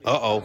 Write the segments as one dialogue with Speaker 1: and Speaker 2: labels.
Speaker 1: Uh-oh.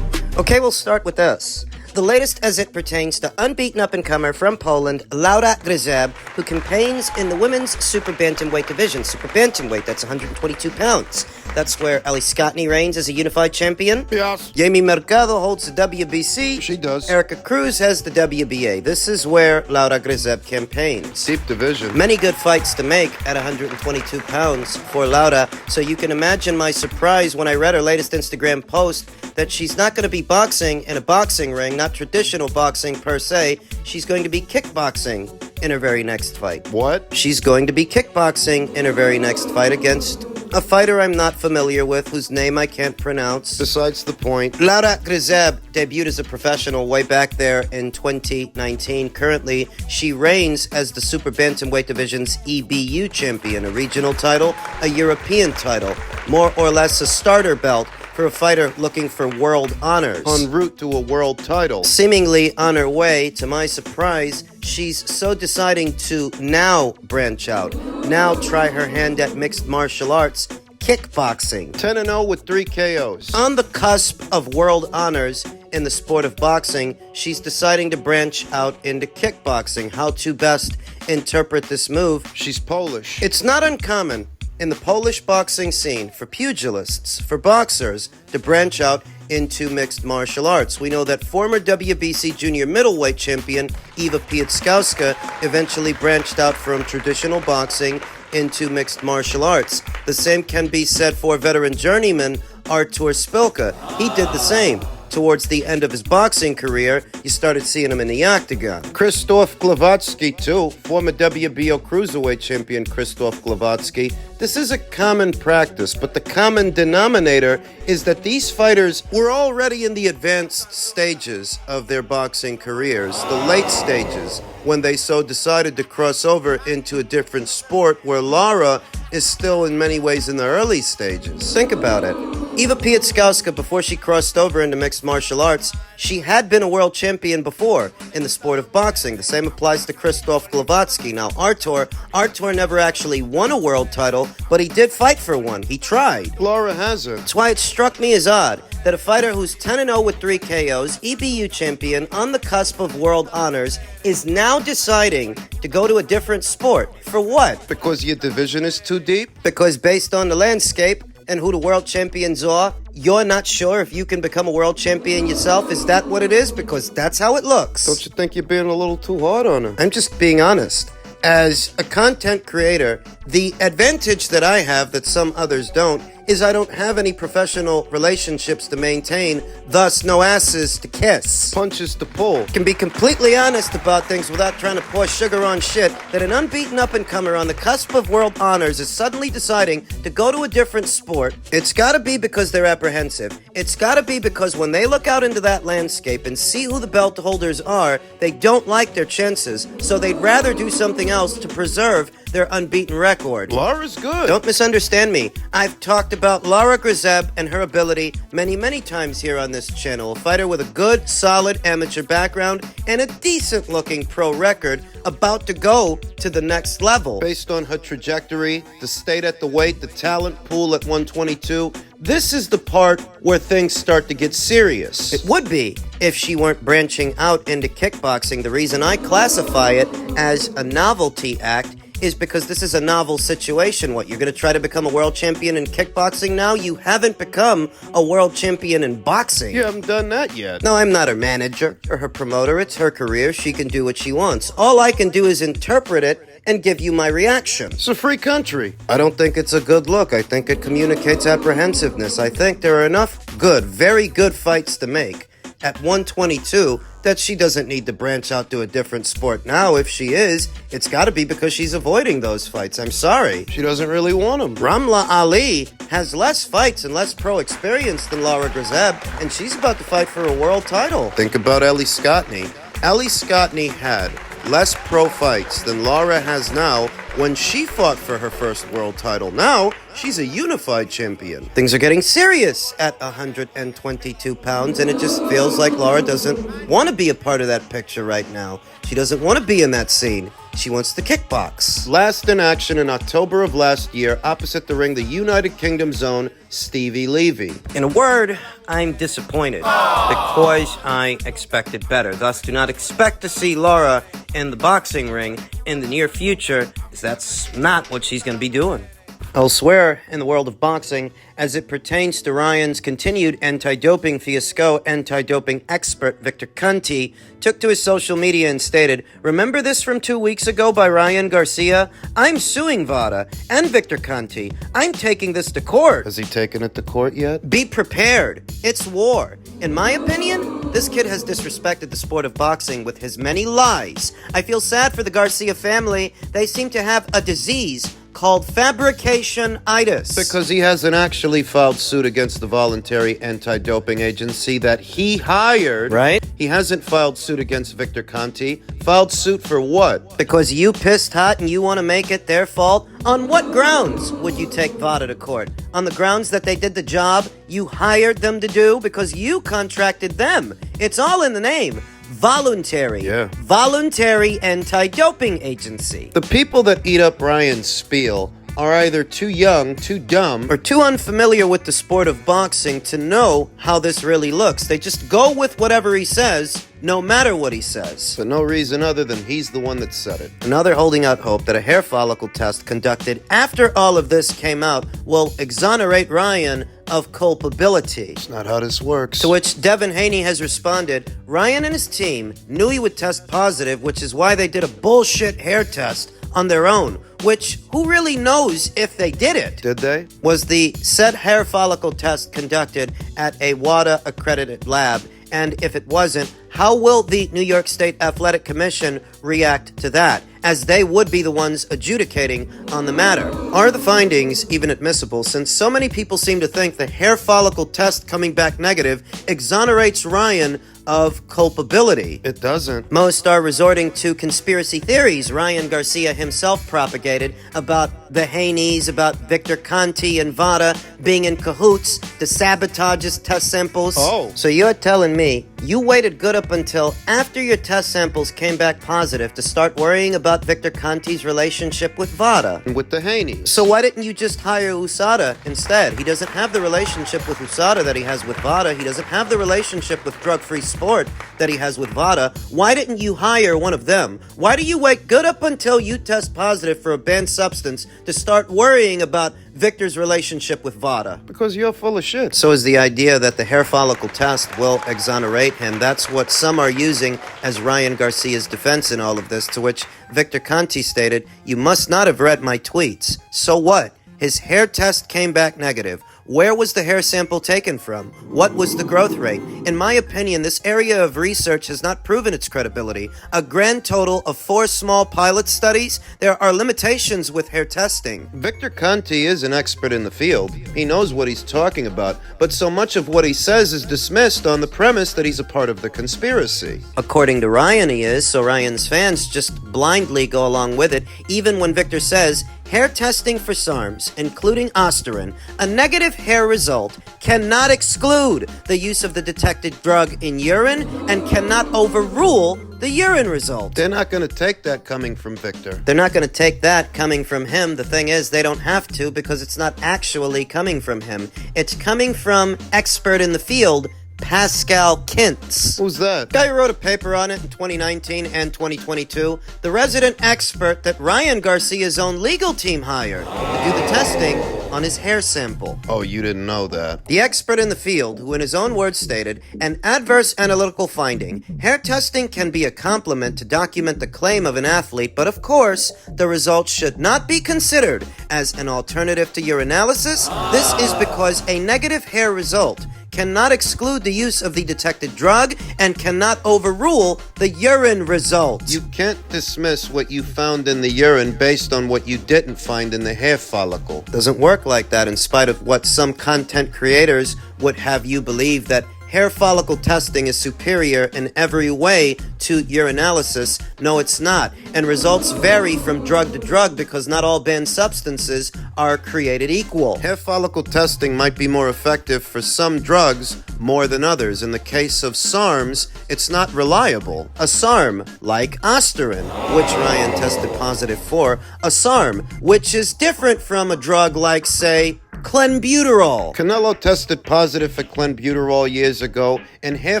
Speaker 2: Okay, we'll start with this. The latest as it pertains to unbeaten up-and-comer from Poland, Laura Grzyb, who campaigns in the women's super bantamweight division. Super bantamweight, that's 122 pounds. That's where Ali Scotney reigns as a unified champion.
Speaker 1: Yes.
Speaker 2: Jamie Mercado holds the WBC.
Speaker 1: She does.
Speaker 2: Erica Cruz has the WBA. This is where Laura Grzyb campaigns.
Speaker 1: Deep division.
Speaker 2: Many good fights to make at 122 pounds for Laura, so you can imagine my surprise when I read her latest Instagram post that she's not going to be boxing in a boxing ring, not traditional boxing per se. She's going to be kickboxing in her very next fight.
Speaker 1: What?
Speaker 2: She's going to be kickboxing in her very next fight against a fighter I'm not familiar with, whose name I can't pronounce.
Speaker 1: Besides the point.
Speaker 2: Laura Grzyb debuted as a professional way back there in 2019. Currently, she reigns as the Super Bantamweight Division's EBU champion, a regional title, a European title, more or less a starter belt for a fighter looking for world honors.
Speaker 1: En route to a world title.
Speaker 2: Seemingly on her way, to my surprise, she's so deciding to now branch out, now try her hand at mixed martial arts, kickboxing.
Speaker 1: 10-0 with 3 KOs.
Speaker 2: On the cusp of world honors in the sport of boxing, she's deciding to branch out into kickboxing. How to best interpret this move?
Speaker 1: She's Polish.
Speaker 2: It's not uncommon in the Polish boxing scene for pugilists, for boxers, to branch out into mixed martial arts. We know that former WBC junior middleweight champion Eva Pietrzkowska eventually branched out from traditional boxing into mixed martial arts. The same can be said for veteran journeyman Artur Spilka. He did the same. Towards the end of his boxing career, you started seeing him in the octagon.
Speaker 1: Krzysztof Glowacki, too. Former WBO cruiserweight champion Krzysztof Glowacki. This is a common practice, but the common denominator is that these fighters were already in the advanced stages of their boxing careers, the late stages, when they so decided to cross over into a different sport, where Laura is still in many ways in the early stages. Think about it. Eva Pietrzkowska, before she crossed over into mixed martial arts, she had been a world champion before in the sport of boxing. The same applies to Krzysztof Glowacki. Now, Artur never actually won a world title, but he did fight for one. He tried. Laura hasn't.
Speaker 2: That's why it struck me as odd that a fighter who's 10-0 with 3 KOs, EBU champion, on the cusp of world honors, is now deciding to go to a different sport. For what?
Speaker 1: Because your division is too deep?
Speaker 2: Because based on the landscape and who the world champions are, you're not sure if you can become a world champion yourself? Is that what it is? Because that's how it looks.
Speaker 1: Don't you think you're being a little too hard on her?
Speaker 2: I'm just being honest. As a content creator, the advantage that I have that some others don't is I don't have any professional relationships to maintain, thus no asses to kiss.
Speaker 1: Punches to pull.
Speaker 2: Can be completely honest about things without trying to pour sugar on shit. That an unbeaten up-and-comer on the cusp of world honors is suddenly deciding to go to a different sport. It's gotta be because they're apprehensive. It's gotta be because when they look out into that landscape and see who the belt holders are, they don't like their chances, so they'd rather do something else to preserve their unbeaten record.
Speaker 1: Laura's good.
Speaker 2: Don't misunderstand me. I've talked about Laura Grzyb and her ability many times here on this channel. A fighter with a good, solid amateur background and a decent-looking pro record, about to go to the next level.
Speaker 1: Based on her trajectory, the state at the weight, the talent pool at 122, this is the part where things start to get serious.
Speaker 2: It would be if she weren't branching out into kickboxing. The reason I classify it as a novelty act is because this is a novel situation. What, you're going to try to become a world champion in kickboxing now? You haven't become a world champion in boxing.
Speaker 1: You haven't done that yet.
Speaker 2: No, I'm not her manager or her promoter. It's her career. She can do what she wants. All I can do is interpret it and give you my reaction.
Speaker 1: It's a free country.
Speaker 2: I don't think it's a good look. I think it communicates apprehensiveness. I think there are enough good, very good fights to make at 122 that she doesn't need to branch out to a different sport now. If she is, it's got to be because she's avoiding those fights. I'm sorry.
Speaker 1: She doesn't really want them.
Speaker 2: Ramla Ali has less fights and less pro experience than Laura Grzyb, and she's about to fight for a world title.
Speaker 1: Think about Ellie Scottney. Ellie Scottney had less pro fights than Laura has now when she fought for her first world title. Now, she's a unified champion.
Speaker 2: Things are getting serious at 122 pounds, and it just feels like Laura doesn't want to be a part of that picture right now. She doesn't want to be in that scene. She wants to kickbox.
Speaker 1: Last in action in October of last year, opposite the ring, the United Kingdom's own Stevie Levy.
Speaker 2: In a word, I'm disappointed because I expected better. Thus, do not expect to see Laura in the boxing ring in the near future, because that's not what she's going to be doing. Elsewhere in the world of boxing, as it pertains to Ryan's continued anti-doping fiasco, anti-doping expert Victor Conte took to his social media and stated, "Remember this from 2 weeks ago by Ryan Garcia? I'm suing VADA and Victor Conte. I'm taking this to court."
Speaker 1: Has he taken it to court yet?
Speaker 2: Be prepared. It's war. In my opinion, this kid has disrespected the sport of boxing with his many lies. I feel sad for the Garcia family. They seem to have a disease called fabrication-itis.
Speaker 1: Because he hasn't actually filed suit against the voluntary anti-doping agency that he hired.
Speaker 2: Right?
Speaker 1: He hasn't filed suit against Victor Conte. Filed suit for what?
Speaker 2: Because you pissed hot and you want to make it their fault? On what grounds would you take VADA to court? On the grounds that they did the job you hired them to do? Because you contracted them. It's all in the name. Voluntary.
Speaker 1: Yeah.
Speaker 2: Voluntary anti-doping agency.
Speaker 1: The people that eat up Ryan's spiel are either too young, too dumb,
Speaker 2: Or too unfamiliar with the sport of boxing to know how this really looks. They just go with whatever he says, no matter what he says.
Speaker 1: for no reason other than he's the one that said it.
Speaker 2: Another holding out hope that a hair follicle test conducted after all of this came out will exonerate Ryan of culpability.
Speaker 1: It's not how this works.
Speaker 2: To which Devin Haney has responded, Ryan and his team knew he would test positive, which is why they did a bullshit hair test on their own, which who really knows if they did it?
Speaker 1: Did they?
Speaker 2: Was the said hair follicle test conducted at a WADA accredited lab? And if it wasn't, how will the New York State Athletic Commission react to that, as they would be the ones adjudicating on the matter? Are the findings even admissible, since so many people seem to think the hair follicle test coming back negative exonerates Ryan of culpability?
Speaker 1: It doesn't.
Speaker 2: Most are resorting to conspiracy theories Ryan Garcia himself propagated about the Haneys, about Victor Conte and VADA being in cahoots to sabotage his test samples.
Speaker 1: Oh.
Speaker 2: So you're telling me you waited good up until after your test samples came back positive to start worrying about Victor Conte's relationship with VADA?
Speaker 1: And with the Haneys.
Speaker 2: So why didn't you just hire USADA instead? He doesn't have the relationship with USADA that he has with VADA. He doesn't have the relationship with drug-free sport that he has with VADA. Why didn't you hire one of them? Why do you wait good up until you test positive for a banned substance to start worrying about Victor's relationship with VADA?
Speaker 1: Because you're full of shit.
Speaker 2: So is the idea that the hair follicle test will exonerate him. That's what some are using as Ryan Garcia's defense in all of this, to which Victor Conte stated, "You must not have read my tweets." So what? His hair test came back negative. Where was the hair sample taken from? What was the growth rate? In my opinion, this area of research has not proven its credibility. A grand total of 4 small pilot studies. There are limitations with hair testing.
Speaker 1: Victor Conte is an expert in the field. He knows what he's talking about, but so much of what he says is dismissed on the premise that he's a part of the conspiracy.
Speaker 2: According to Ryan, he is, so Ryan's fans just blindly go along with it, even when Victor says, hair testing for SARMs, including Osterin, a negative hair result cannot exclude the use of the detected drug in urine and cannot overrule the urine result.
Speaker 1: They're not going to take that coming from Victor.
Speaker 2: They're not going to take that coming from him. The thing is, they don't have to, because it's not actually coming from him. It's coming from expert in the field, Pascal Kintz.
Speaker 1: Who's that?
Speaker 2: Guy who wrote a paper on it in 2019 and 2022. The resident expert that Ryan Garcia's own legal team hired to do the testing on his hair sample.
Speaker 1: Oh, you didn't know that.
Speaker 2: The expert in the field, who in his own words stated, an adverse analytical finding, hair testing can be a complement to document the claim of an athlete, but of course, the results should not be considered as an alternative to urinalysis. This is because a negative hair result cannot exclude the use of the detected drug and cannot overrule the urine result.
Speaker 1: You can't dismiss what you found in the urine based on what you didn't find in the hair follicle.
Speaker 2: Doesn't work like that, in spite of what some content creators would have you believe, that hair follicle testing is superior in every way to urinalysis. No, it's not. And results vary from drug to drug because not all banned substances are created equal.
Speaker 1: Hair follicle testing might be more effective for some drugs more than others. In the case of SARMs, it's not reliable.
Speaker 2: A SARM, like Osterin, which Ryan tested positive for. A SARM, which is different from a drug like, say, clenbuterol.
Speaker 1: Canelo tested positive for clenbuterol years ago, and hair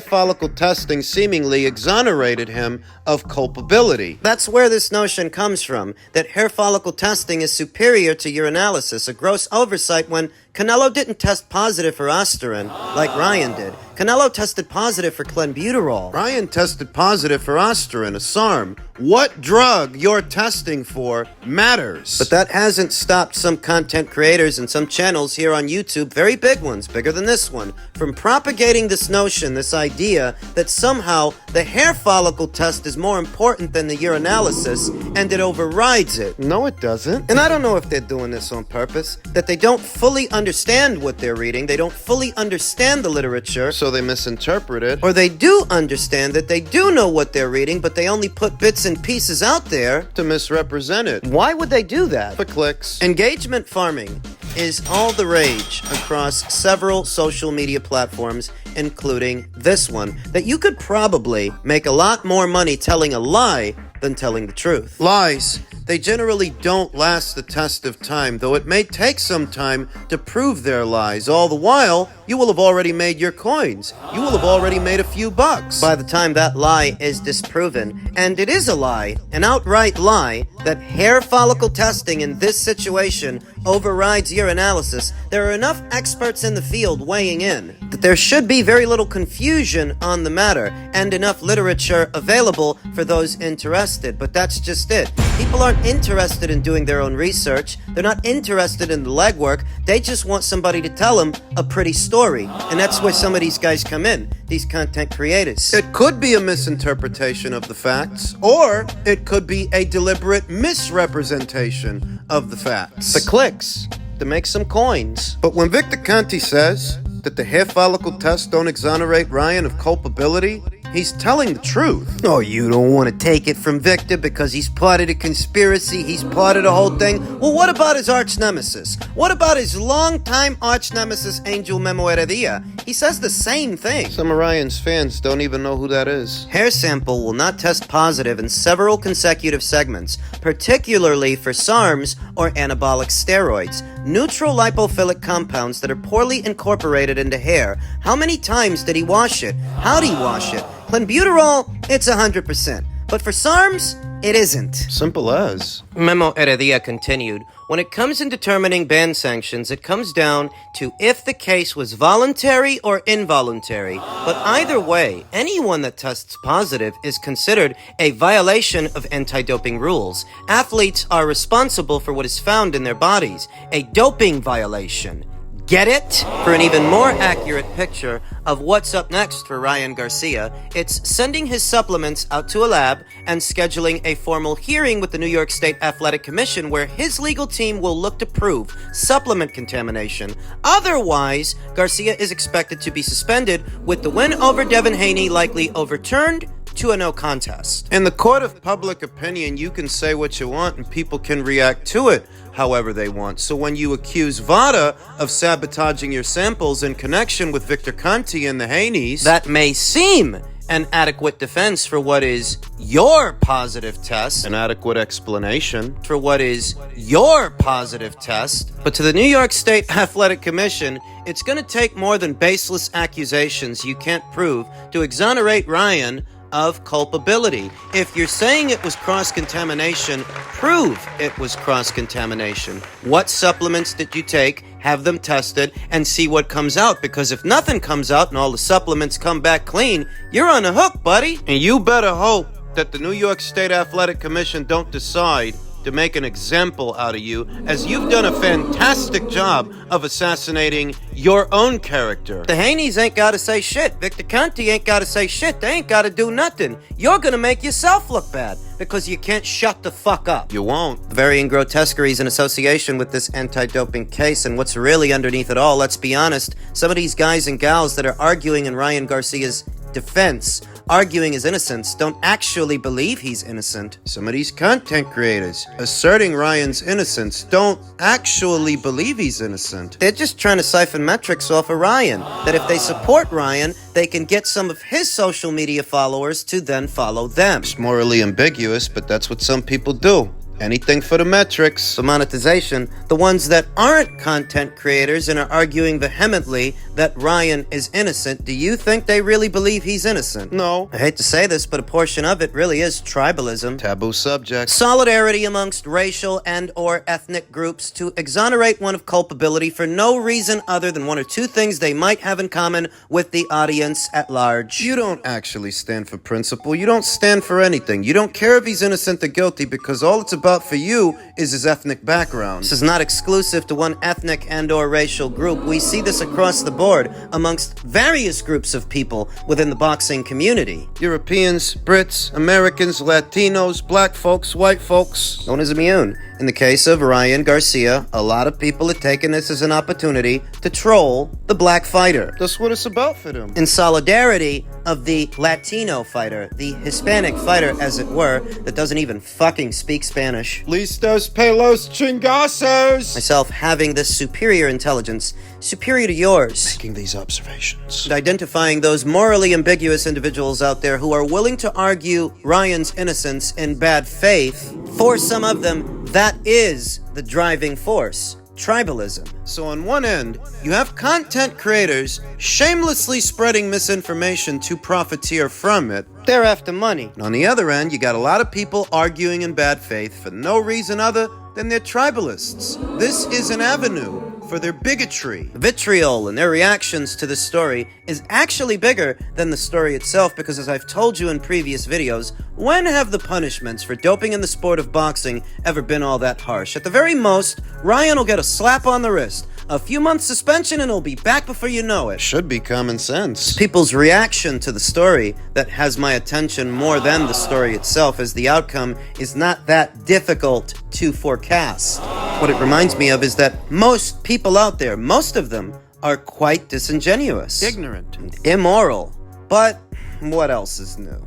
Speaker 1: follicle testing seemingly exonerated him of culpability.
Speaker 2: That's where this notion comes from, that hair follicle testing is superior to urinalysis, a gross oversight when Canelo didn't test positive for Osterin like Ryan did. Canelo tested positive for clenbuterol.
Speaker 1: Ryan tested positive for Osterin, a SARM. What drug you're testing for matters.
Speaker 2: But that hasn't stopped some content creators and some channels here on YouTube, very big ones, bigger than this one, from propagating this notion, this idea that somehow the hair follicle test is more important than the urinalysis and it overrides it.
Speaker 1: No, it doesn't.
Speaker 2: And I don't know if they're doing this on purpose, that they don't fully understand what they're reading, they don't fully understand the literature,
Speaker 1: So they misinterpret it.
Speaker 2: or they do understand that they do know what they're reading, but they only put bits and pieces out there
Speaker 1: To misrepresent it.
Speaker 2: Why would they do that?
Speaker 1: For clicks.
Speaker 2: Engagement farming is all the rage across several social media platforms, including this one, that you could probably make a lot more money telling a lie than telling the truth.
Speaker 1: Lies. They generally don't last the test of time, though it may take some time to prove their lies. All the while, you will have already made your coins. You will have already made a few bucks.
Speaker 2: By the time that lie is disproven, and it is a lie, an outright lie, that hair follicle testing in this situation overrides urinalysis, there are enough experts in the field weighing in that there should be very little confusion on the matter and enough literature available for those interested. But that's just it. People aren't interested in doing their own research. They're not interested in the legwork. They just want somebody to tell them a pretty story. And that's where some of these guys come in, these content creators.
Speaker 1: It could be a misinterpretation of the facts, or it could be a deliberate misrepresentation of the facts.
Speaker 2: For clicks, to make some coins.
Speaker 1: But when Victor Conte says that the hair follicle tests don't exonerate Ryan of culpability, he's telling the truth.
Speaker 2: Oh, you don't want to take it from Victor because he's part of the conspiracy, he's part of the whole thing. Well, what about his arch nemesis? What about his longtime arch nemesis, Angel Memo Heredia? He says the same thing.
Speaker 1: Some of Ryan's fans don't even know who that is.
Speaker 2: Hair sample will not test positive in several consecutive segments, particularly for SARMs or anabolic steroids, neutral lipophilic compounds that are poorly incorporated into hair. How many times did he wash it? How did he wash it? Clenbuterol, it's 100%. But for SARMs, it isn't.
Speaker 1: Simple as.
Speaker 2: Memo Heredia continued, when it comes in determining ban sanctions, it comes down to if the case was voluntary or involuntary. But either way, anyone that tests positive is considered a violation of anti-doping rules. Athletes are responsible for what is found in their bodies, a doping violation. Get it? For an even more accurate picture of what's up next for Ryan Garcia, it's sending his supplements out to a lab and scheduling a formal hearing with the New York State Athletic Commission where his legal team will look to prove supplement contamination. Otherwise, Garcia is expected to be suspended, with the win over Devin Haney likely overturned to a no contest.
Speaker 1: In the court of public opinion, you can say what you want and people can react to it however they want. So when you accuse VADA of sabotaging your samples in connection with Victor Conte and the Haneys,
Speaker 2: that may seem an adequate defense for what is your positive test,
Speaker 1: An adequate explanation.
Speaker 2: for what is your positive test. But to the New York State Athletic Commission, it's going to take more than baseless accusations you can't prove to exonerate Ryan of culpability. If you're saying it was cross-contamination, prove it was cross-contamination. What supplements did you take? Have them tested and see what comes out. Because if nothing comes out and all the supplements come back clean, you're on the hook, buddy.
Speaker 1: And you better hope that the New York State Athletic Commission don't decide to make an example out of you, as you've done a fantastic job of assassinating your own character.
Speaker 2: The Haneys ain't gotta say shit. Victor Conte ain't gotta say shit. They ain't gotta do nothing. You're gonna make yourself look bad because you can't shut the fuck up.
Speaker 1: You won't.
Speaker 2: The varying grotesqueries in association with this anti-doping case and what's really underneath it all, let's be honest, some of these guys and gals that are arguing in Ryan Garcia's defense, arguing his innocence, don't actually believe he's innocent.
Speaker 1: Some of these content creators asserting Ryan's innocence don't actually believe he's innocent.
Speaker 2: They're just trying to siphon metrics off of Ryan, that if they support Ryan, they can get some of his social media followers to then follow them.
Speaker 1: It's morally ambiguous, but that's what some people do. Anything for the metrics.
Speaker 2: For monetization, the ones that aren't content creators and are arguing vehemently that Ryan is innocent, do you think they really believe he's innocent?
Speaker 1: No.
Speaker 2: I hate to say this, but a portion of it really is tribalism.
Speaker 1: Taboo subject.
Speaker 2: Solidarity amongst racial and or ethnic groups to exonerate one of culpability for no reason other than one or two things they might have in common with the audience at large.
Speaker 1: You don't actually stand for principle. You don't stand for anything. You don't care if he's innocent or guilty, because all it's about for you is his ethnic background.
Speaker 2: This is not exclusive to one ethnic and or racial group. We see this across the board amongst various groups of people within the boxing community.
Speaker 1: Europeans, Brits, Americans, Latinos, black folks, white folks.
Speaker 2: No one is immune. In the case of Ryan Garcia, a lot of people have taken this as an opportunity to troll the black fighter.
Speaker 1: That's what it's about for them.
Speaker 2: In solidarity of the Latino fighter, the Hispanic fighter, as it were, that doesn't even fucking speak Spanish.
Speaker 1: Listos pelos chingasos.
Speaker 2: Myself having this superior intelligence, superior to yours,
Speaker 1: Making these observations.
Speaker 2: and identifying those morally ambiguous individuals out there who are willing to argue Ryan's innocence in bad faith, for some of them, that is the driving force. Tribalism.
Speaker 1: So on one end, you have content creators shamelessly spreading misinformation to profiteer from it.
Speaker 2: They're after money.
Speaker 1: And on the other end, you got a lot of people arguing in bad faith for no reason other than they're tribalists. This is an avenue for their bigotry.
Speaker 2: The vitriol and their reactions to this story is actually bigger than the story itself, because as I've told you in previous videos, when have the punishments for doping in the sport of boxing ever been all that harsh? At the very most, Ryan will get a slap on the wrist, a few months suspension, and he'll be back before you know it.
Speaker 1: Should be common sense.
Speaker 2: People's reaction to the story that has my attention more than the story itself, as the outcome is not that difficult to forecast. What it reminds me of is that most people out there, most of them, are quite disingenuous,
Speaker 1: Ignorant.
Speaker 2: immoral. But what else is new?